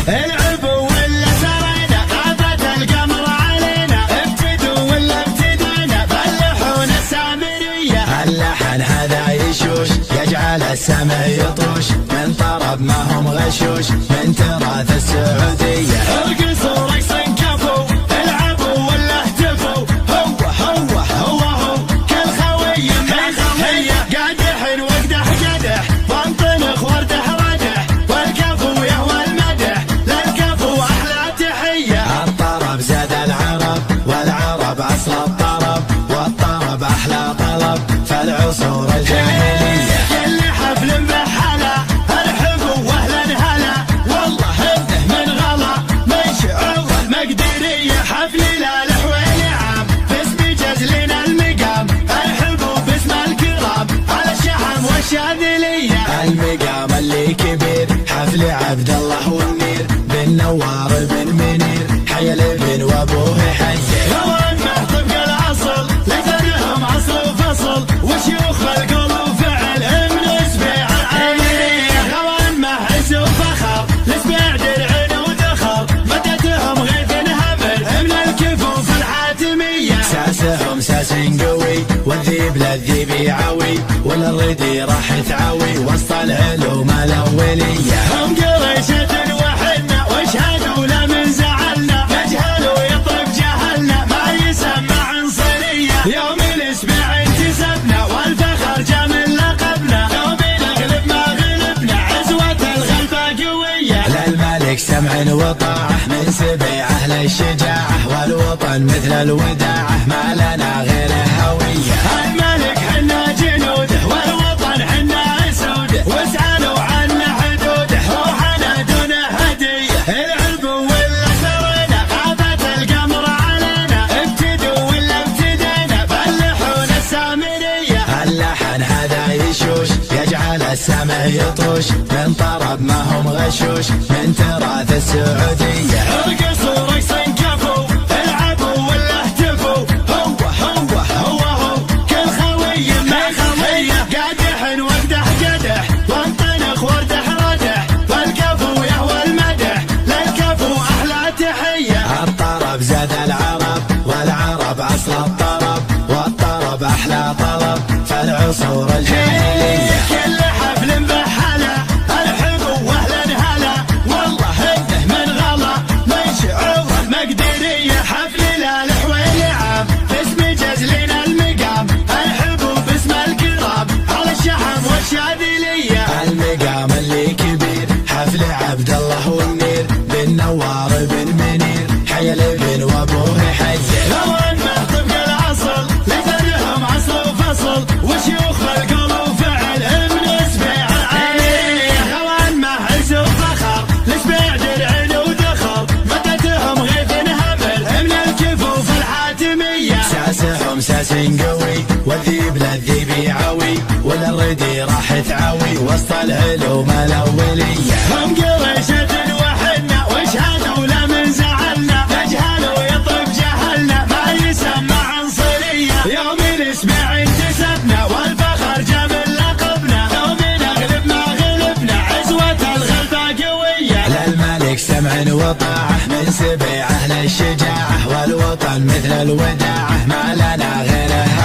العبوا ولا سرينا غابت القمر علينا ابتدوا ولا ابتدينا بلحونا السامرية. اللحن هذا يشوش يجعل السمع يطوش من طرب ما هم غشوش من تراث السعودية. ارقصوا رقص كفو العبوا ولا اهتفوا هو كل خوي من خوية قادح وقدح قدح وانطنخ وردح ردح والكفو يهوى المدح للكفو احلى تحية. الطرب زاد العرب والعرب اصل الطرب والطرب احلى طلب فالعصور الجاهلية. كل حفل بحلا ارحبوا واهلا هلا والله انه من غلا من شعوب المقدرية. حفل الالح والنعم باسم جزلنا المقام ارحبوا باسم الكرام على الشحم والشاذلية. المقام اللي كبير حفل عبد الله والنير بن نوار بن منير حي الابن وابوه حي. لو انه طبق الاصل ليس لهم اصل وفصل وشيوخ القول وفعل من اسبيع العملية. لو انه عز وفخر لاسبيع درع ودخر مدتهم غيث هبل من الكفوف الحاتمية. ساسهم ساس قوي والذيب للذيب يعوي والردي راح تعوي وسط العلوم الاولية. هم قريشة وحدنا واشهدوا لا من زعلنا نجهل ويطرب جهلنا ما يسمى عنصرية. يوم الاسبوع انتسبنا والفخر جا من لقبنا يوم نغلب ما غلبنا عزوة الغلبة قوية. للملك سمع وطاعة من سبيعه للشجاعة والوطن مثل الوداعة ما لنا غير هوية. الملك حنا جنوده والوطن حنا اسوده واسألوا عنا حدوده روحنا دون هدية. العبوا ولا سرينا غابت القمر علينا ابتدوا ولا ابتدينا بلحونا السامرية. اللحن هذا يشوش يجعل السمع يطوش من طرب ما هم غشوش من تراث السعودية. ارقصوا رقص كفو العبوا ولا اهتفوا هو كل خوي من خوية قادح وقدح قدح وانطنخ وردح ردح والكفو يهوى المدح للكفو احلى تحية. الطرب زاد العرب والعرب اصل الطرب والطرب احلى طلب فالعصور الجاهلية. كل حفل بحلا ارحبوا واهلا هلا والله انه من غلا من شعوب المقدرية. حفل الالح والنعم باسم جزلنا المقام ارحبوا باسم الكرام على الشحم والشاذلية. المقام اللي كبير حفل عبد الله والنير بن نوار بن منير حي الابن وابوه حي. لو انه طبق الاصل ليس لهم اصل وفصل وشيوخ القول وفعل من اسبيع العملية. لو انه عز وفخر لاسبيع درع ودخر مدتهم غيث هبل من الكفوف الحاتمية. ساسهم ساس قوي والذيب للذيب يعوي والردي راح تعوي وسط العلوم الاولية. هم قريشة وحدنا واشهدوا لا من زعلنا نجهل ويطرب جهلنا ما يسمى عنصرية. يوم الاسبوع انتسبنا والفخر جا من لقبنا يوم نغلب ما غلبنا عزوة الغلبة قوية. للملك سمع وطاعة من سبيعه للشجاعة والوطن مثل الوداعة ما لنا غيره